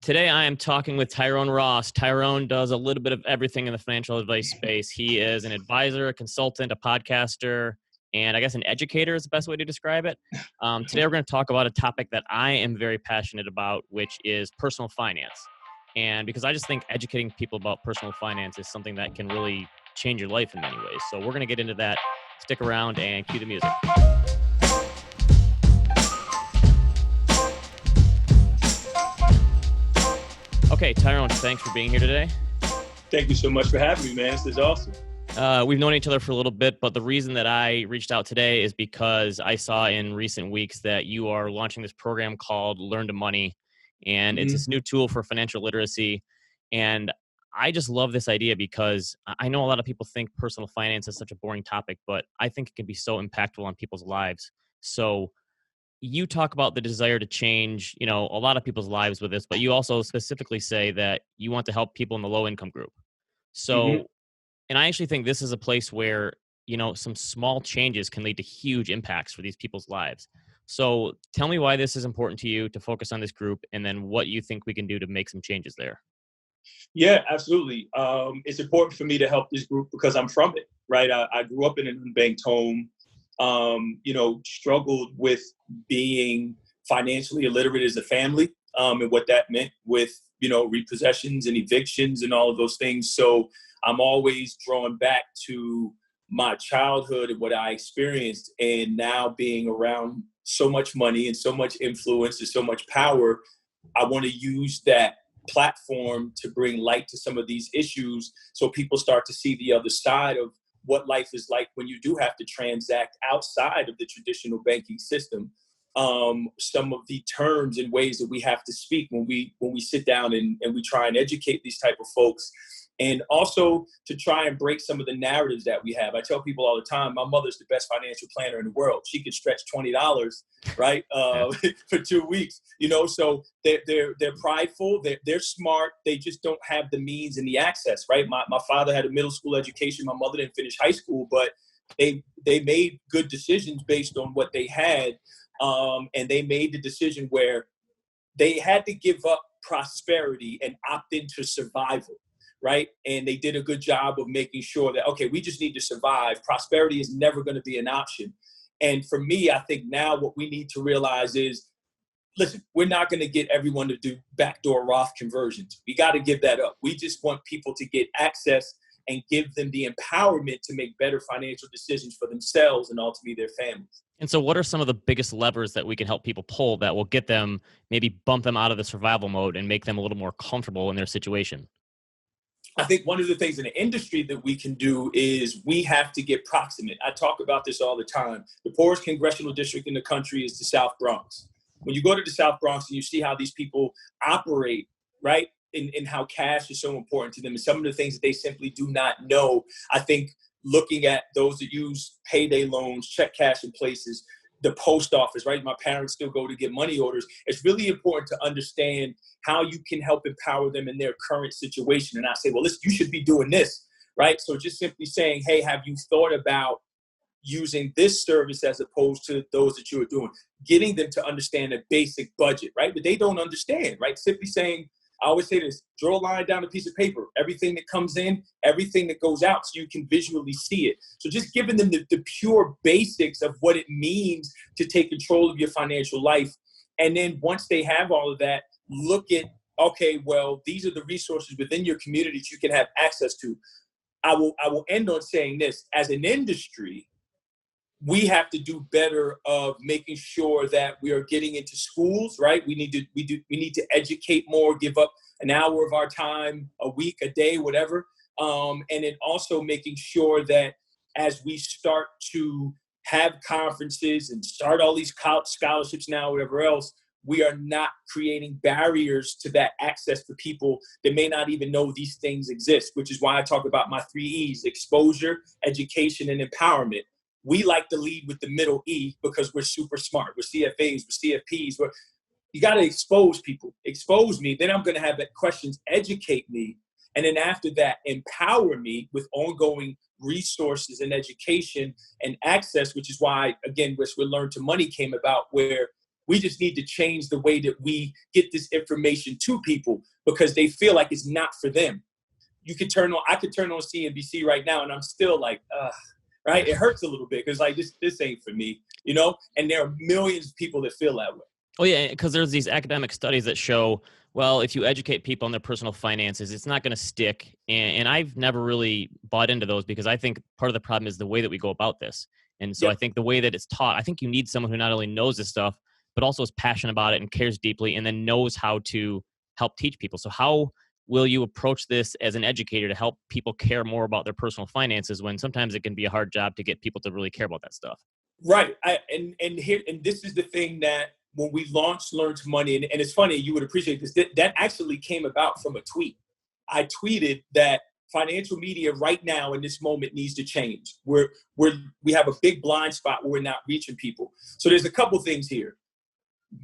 Today, I am talking with Tyrone Ross. Tyrone does a little bit of everything in the financial advice space. He is an advisor, a consultant, a podcaster, and I guess an educator is the best way to describe it. Today, we're going to talk about a topic that I am very passionate about, which is personal finance. And because I just think educating people about personal finance is something that can really change your life in many ways. So we're going to get into that. Stick around and cue the music. Okay, Tyrone, thanks for being here today. Thank you so much for having me, man. This is awesome. We've known each other for a little bit, but the reason that I reached out today is because I saw in recent weeks that you are launching this program called Learn to Money, and it's this new tool for financial literacy. And I just love this idea because I know a lot of people think personal finance is such a boring topic, but I think it can be so impactful on people's lives. So you talk about the desire to change, a lot of people's lives with this, but you also specifically say that you want to help people in the low income group. So, and I actually think this is a place where, some small changes can lead to huge impacts for these people's lives. So tell me why this is important to you to focus on this group, and then what you think we can do to make some changes there. Yeah, absolutely. It's important for me to help this group because I'm from it, right? I grew up in an unbanked home. Struggled with being financially illiterate as a family, and what that meant with, repossessions and evictions and all of those things. So I'm always drawn back to my childhood and what I experienced. And now being around so much money and so much influence and so much power, I want to use that platform to bring light to some of these issues so people start to see the other side of what life is like when you do have to transact outside of the traditional banking system. Some of the terms and ways that we have to speak when we sit down and we try and educate these type of folks, and also to try and break some of the narratives that we have. I tell people all the time, my mother's the best financial planner in the world. She could stretch $20, right, for 2 weeks. So they're prideful, they're smart, they just don't have the means and the access, right? My father had a middle school education. My mother didn't finish high school, but they made good decisions based on what they had, and they made the decision where they had to give up prosperity and opt into survival. Right. And they did a good job of making sure that, okay, we just need to survive. Prosperity is never going to be an option. And for me, I think now what we need to realize is, listen, we're not going to get everyone to do backdoor Roth conversions. We got to give that up. We just want people to get access and give them the empowerment to make better financial decisions for themselves and ultimately their families. And so what are some of the biggest levers that we can help people pull that will get them, maybe bump them out of the survival mode and make them a little more comfortable in their situation? I think one of the things in the industry that we can do is we have to get proximate. I talk about this all the time. The poorest congressional district in the country is the South Bronx. When you go to the South Bronx and you see how these people operate, right, and how cash is so important to them, and some of the things that they simply do not know, I think looking at those that use payday loans, check cash in places, the post office, right? My parents still go to get money orders. It's really important to understand how you can help empower them in their current situation. And I say, well, listen, you should be doing this, right? So just simply saying, hey, have you thought about using this service as opposed to those that you are doing? Getting them to understand a basic budget, right? But they don't understand, right? Simply saying, I always say this, draw a line down a piece of paper, everything that comes in, everything that goes out, so you can visually see it. So just giving them the pure basics of what it means to take control of your financial life. And then once they have all of that, look at, okay, well, these are the resources within your community that you can have access to. I will end on saying this, as an industry, we have to do better of making sure that we are getting into schools, right? We need to educate more, give up an hour of our time, a week, a day, whatever. And then also making sure that as we start to have conferences and start all these scholarships now, whatever else, we are not creating barriers to that access for people that may not even know these things exist, which is why I talk about my 3 E's: exposure, education, and empowerment. We like to lead with the middle E because we're super smart. We're CFAs, we're CFPs. You got to expose people. Expose me. Then I'm going to have questions, educate me. And then after that, empower me with ongoing resources and education and access, which is why, again, where Learn to Money came about, where We just need to change the way that we get this information to people because they feel like it's not for them. I could turn on CNBC right now and I'm still like, right? It hurts a little bit because like this ain't for me, you know? And there are millions of people that feel that way. Oh, yeah, because there's these academic studies that show, well, if you educate people on their personal finances, it's not going to stick. And I've never really bought into those because I think part of the problem is the way that we go about this. And so I think the way that it's taught, I think you need someone who not only knows this stuff, but also is passionate about it and cares deeply and then knows how to help teach people. So how will you approach this as an educator to help people care more about their personal finances when sometimes it can be a hard job to get people to really care about that stuff? Right. And this is the thing that when we launched Learn to Money, and it's funny, you would appreciate this, that actually came about from a tweet. I tweeted that financial media right now in this moment needs to change. We have a big blind spot where we're not reaching people. So there's a couple things here.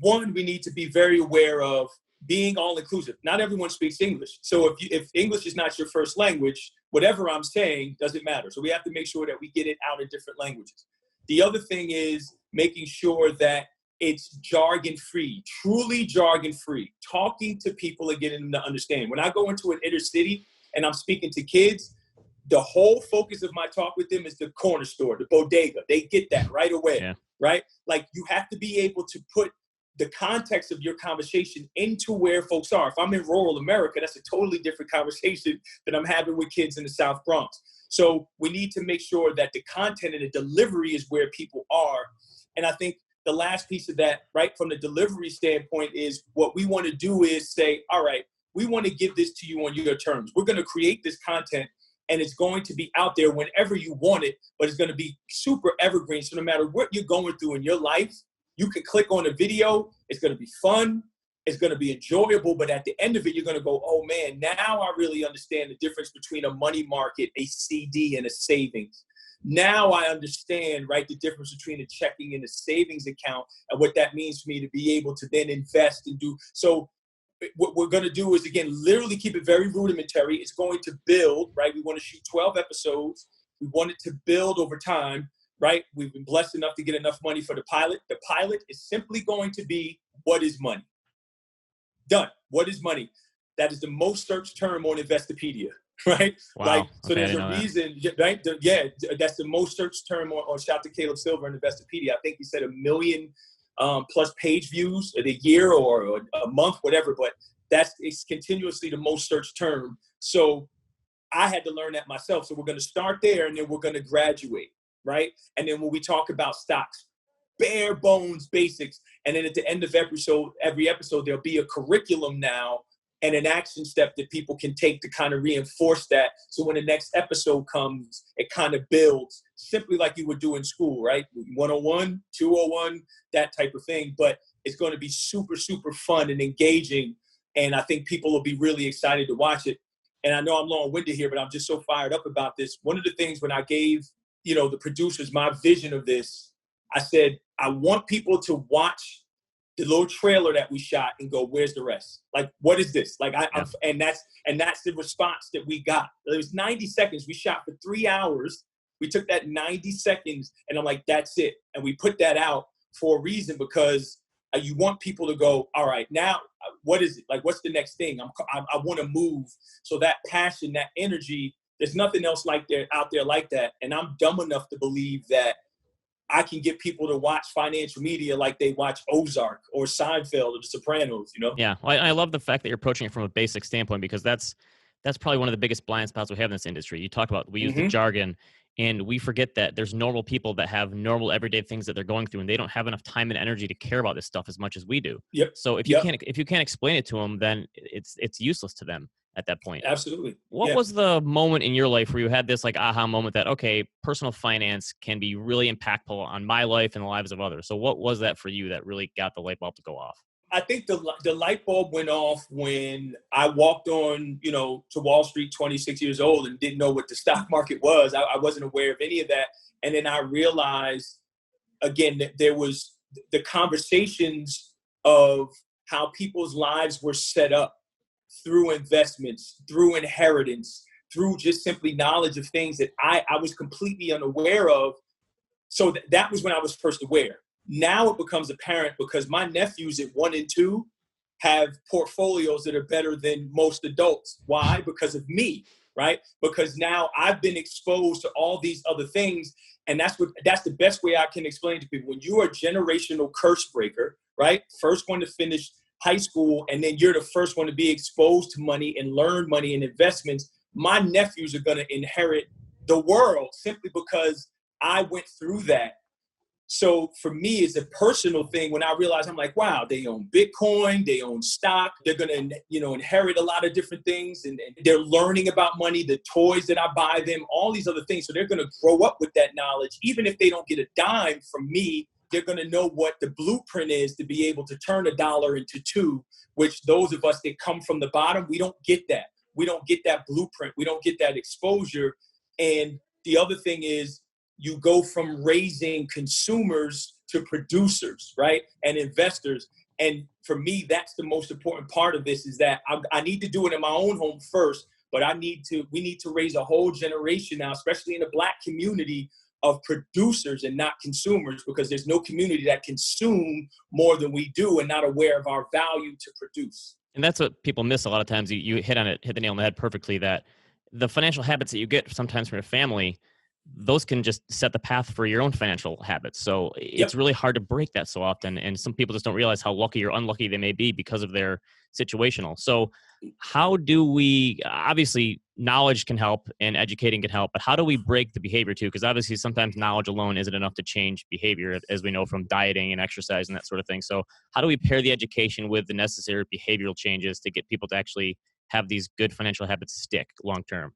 One, we need to be very aware of being all inclusive. Not everyone speaks English. So if English is not your first language, whatever I'm saying doesn't matter. So we have to make sure that we get it out in different languages. The other thing is making sure that it's jargon-free, truly jargon-free, talking to people and getting them to understand. When I go into an inner city and I'm speaking to kids, the whole focus of my talk with them is the corner store, the bodega. They get that right away, right? Like you have to be able to put the context of your conversation into where folks are. If I'm in rural America, that's a totally different conversation than I'm having with kids in the South Bronx. So we need to make sure that the content and the delivery is where people are. And I think the last piece of that, right, from the delivery standpoint is what we want to do is say, all right, we want to give this to you on your terms. We're going to create this content and it's going to be out there whenever you want it, but it's going to be super evergreen. So no matter what you're going through in your life, you can click on a video. It's going to be fun. It's going to be enjoyable. But at the end of it, you're going to go, oh, man, now I really understand the difference between a money market, a CD, and a savings. Now I understand, right, the difference between a checking and a savings account and what that means for me to be able to then invest and do. So what we're going to do is, again, literally keep it very rudimentary. It's going to build, right? We want to shoot 12 episodes. We want it to build over time. Right? We've been blessed enough to get enough money for the pilot. The pilot is simply going to be, what is money? Done. What is money? That is the most searched term on Investopedia, right? Wow. Like, so okay, there's a reason, right? That's the most searched term on shout to Caleb Silver and Investopedia. I think he said 1 million plus page views in a year or a month, whatever, but it's continuously the most searched term. So I had to learn that myself. So we're going to start there and then we're going to graduate. Right? And then when we talk about stocks, bare bones basics. And then at the end of every episode, there'll be a curriculum now and an action step that people can take to kind of reinforce that. So when the next episode comes, it kind of builds simply like you would do in school, right? 101, 201, that type of thing. But it's going to be super, super fun and engaging. And I think people will be really excited to watch it. And I know I'm long-winded here, but I'm just so fired up about this. One of the things when I gave the producers, my vision of this, I said, I want people to watch the little trailer that we shot and go, where's the rest? Like, what is this? Like, and that's the response that we got. It was 90 seconds. We shot for 3 hours. We took that 90 seconds and I'm like, that's it. And we put that out for a reason because you want people to go, all right, now what is it? Like, what's the next thing? I want to move. So that passion, that energy, there's nothing else out there like that. And I'm dumb enough to believe that I can get people to watch financial media like they watch Ozark or Seinfeld or The Sopranos, Yeah. Well, I love the fact that you're approaching it from a basic standpoint because that's probably one of the biggest blind spots we have in this industry. You talked about, we use the jargon and we forget that there's normal people that have normal everyday things that they're going through and they don't have enough time and energy to care about this stuff as much as we do. Yep. So if you can't explain it to them, then it's useless to them at that point. Absolutely. What was the moment in your life where you had this like aha moment that, okay, personal finance can be really impactful on my life and the lives of others? So what was that for you that really got the light bulb to go off? I think the light bulb went off when I walked on, to Wall Street 26 years old and didn't know what the stock market was. I wasn't aware of any of that. And then I realized, again, that there was the conversations of how people's lives were set up through investments, through inheritance, through just simply knowledge of things that I was completely unaware of. So that was when I was first aware. Now it becomes apparent because my nephews at 1 and 2 have portfolios that are better than most adults. Why? Because of me, right? Because now I've been exposed to all these other things. And that's the best way I can explain to people. When you are a generational curse breaker, right? First one to finish high school, and then you're the first one to be exposed to money and learn money and investments. My nephews are going to inherit the world simply because I went through that. So for me, it's a personal thing. When I realize, I'm like, wow, they own Bitcoin, they own stock, they're going to, inherit a lot of different things, and they're learning about money, the toys that I buy them, all these other things. So they're going to grow up with that knowledge. Even if they don't get a dime from me, they're going to know what the blueprint is to be able to turn $1 into $2, which those of us that come from the bottom, we don't get that. We don't get that blueprint. We don't get that exposure. And the other thing is, you go from raising consumers to producers, right? And investors. And for me, that's the most important part of this, is that I need to do it in my own home first, but we need to raise a whole generation now, especially in the Black community, of producers and not consumers, because there's no community that consume more than we do and not aware of our value to produce. And that's what people miss a lot of times. You hit the nail on the head perfectly, that the financial habits that you get sometimes from your family, those can just set the path for your own financial habits. So it's really hard to break that so often. And some people just don't realize how lucky or unlucky they may be because of their situational. So how do we, obviously knowledge can help and educating can help, but how do we break the behavior too? Because obviously sometimes knowledge alone isn't enough to change behavior, as we know from dieting and exercise and that sort of thing. So how do we pair the education with the necessary behavioral changes to get people to actually have these good financial habits stick long term?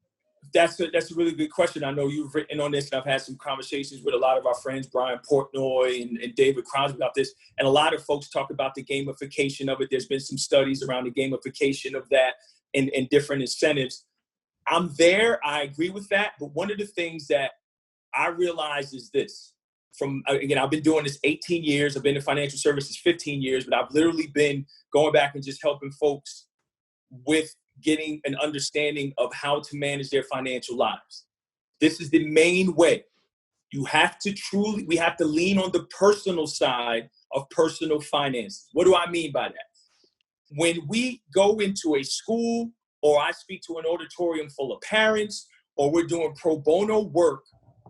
That's a really good question. I know you've written on this, and I've had some conversations with a lot of our friends, Brian Portnoy and David Crosby, about this. And a lot of folks talk about the gamification of it. There's been some studies around the gamification of that and different incentives. I'm there. I agree with that. But one of the things that I realize is this. I've been doing this 18 years. I've been in financial services 15 years, but I've literally been going back and just helping folks with getting an understanding of how to manage their financial lives. This is the main way. We have to lean on the personal side of personal finance. What do I mean by that? When we go into a school, or I speak to an auditorium full of parents, or we're doing pro bono work,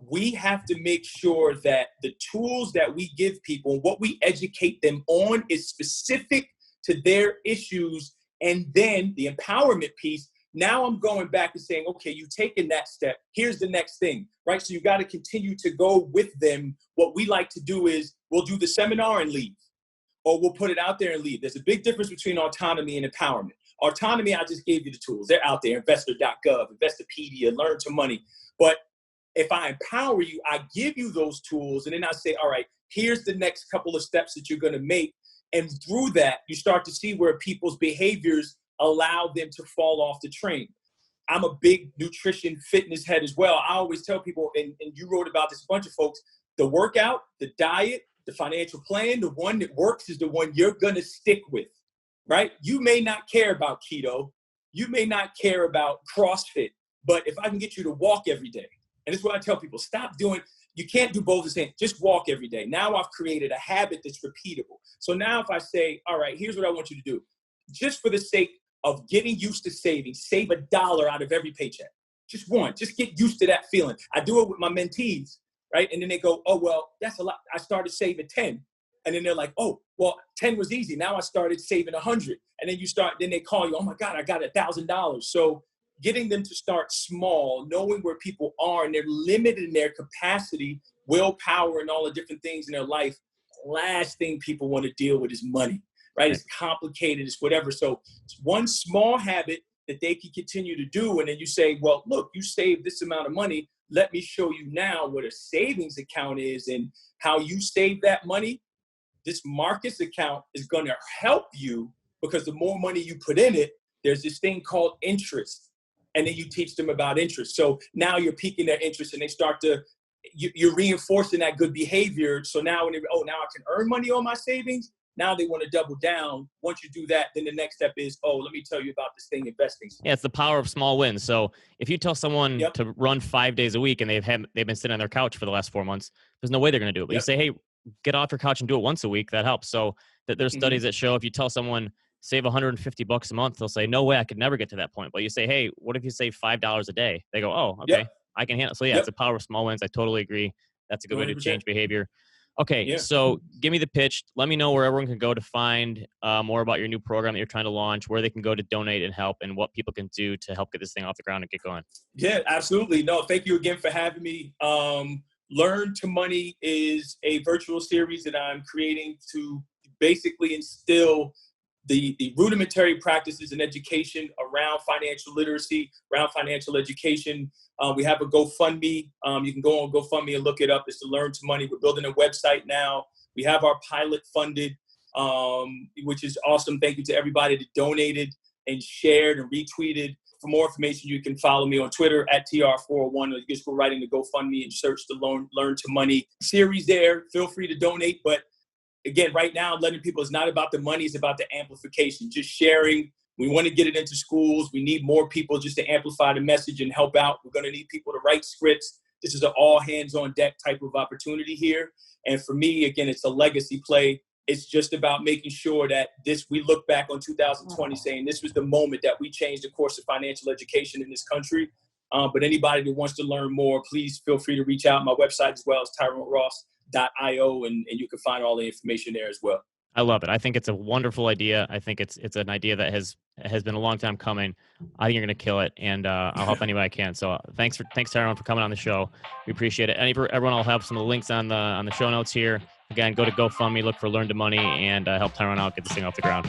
we have to make sure that the tools that we give people, what we educate them on, is specific to their issues. And then the empowerment piece, now I'm going back and saying, okay, you've taken that step. Here's the next thing, right? So you got to continue to go with them. What we like to do is we'll do the seminar and leave, or we'll put it out there and leave. There's a big difference between autonomy and empowerment. Autonomy, I just gave you the tools. They're out there, investor.gov, Investopedia, Learn to Money. But if I empower you, I give you those tools, and then I say, all right, here's the next couple of steps that you're going to make. And through that, you start to see where people's behaviors allow them to fall off the train. I'm a big nutrition fitness head as well. I always tell people, and you wrote about this, a bunch of folks, the workout, the diet, the financial plan, the one that works is the one you're going to stick with, right? You may not care about keto. You may not care about CrossFit. But if I can get you to walk every day, and this is what I tell people, stop doing. You can't do both the same. Just walk every day. Now I've created a habit that's repeatable. So now if I say, all right, here's what I want you to do. Just for the sake of getting used to saving, save $1 out of every paycheck. Just one. Just get used to that feeling. I do it with my mentees, right? And then they go, oh, well, that's a lot. I started saving 10. And then they're like, oh, well, 10 was easy. Now I started saving 100. And then they call you, oh my God, I got $1,000. So getting them to start small, knowing where people are, and they're limited in their capacity, willpower, and all the different things in their life. Last thing people want to deal with is money, right? It's complicated, it's whatever. So it's one small habit that they can continue to do. And then you say, well, look, you saved this amount of money. Let me show you now what a savings account is and how you save that money. This Marcus account is going to help you, because the more money you put in it, there's this thing called interest. And then you teach them about interest. So now you're piquing their interest, and they start to, you're reinforcing that good behavior. So now now I can earn money on my savings. Now they want to double down. Once you do that, then the next step is, let me tell you about this thing, investing. Yeah, it's the power of small wins. So if you tell someone to run 5 days a week and they've been sitting on their couch for the last 4 months, there's no way they're going to do it. But you say, hey, get off your couch and do it once a week. That helps. So that there's studies that show if you tell someone save $150 a month, they'll say, no way, I could never get to that point. But you say, hey, what if you save $5 a day? They go, oh, okay, Yep. I can handle. So yeah, it's the power of small wins. I totally agree. That's a good way to 100%. change behavior. Okay, Yeah. so give me the pitch. Let me know where everyone can go to find more about your new program that you're trying to launch, where they can go to donate and help, and what people can do to help get this thing off the ground and get going. Yeah, absolutely. No, thank you again for having me. Learn to Money is a virtual series that I'm creating to basically instill the rudimentary practices and education around financial literacy, around financial education. We have a GoFundMe. You can go on GoFundMe and look it up. It's to Learn to Money. We're building a website now. We have our pilot funded, which is awesome. Thank you to everybody that donated and shared and retweeted. For more information, you can follow me on Twitter at TR401, or you just go right into GoFundMe and search the Learn to Money series there. Feel free to donate. But again, right now, I'm letting people, it's not about the money, it's about the amplification, just sharing. We want to get it into schools. We need more people just to amplify the message and help out. We're going to need people to write scripts. This is an all hands on deck type of opportunity here. And for me, again, it's a legacy play. It's just about making sure that we look back on 2020 saying this was the moment that we changed the course of financial education in this country. But anybody that wants to learn more, please feel free to reach out. My website as well is tyroneross.io, and you can find all the information there as well. I love it. I think it's a wonderful idea. I think it's an idea that has been a long time coming. I think you're going to kill it, and I'll help anybody I can. So thanks Tyrone for coming on the show. We appreciate it. And everyone, I'll have some of the links on the show notes here. Again, go to GoFundMe, look for Learn to Money, and help Tyrone out, get this thing off the ground.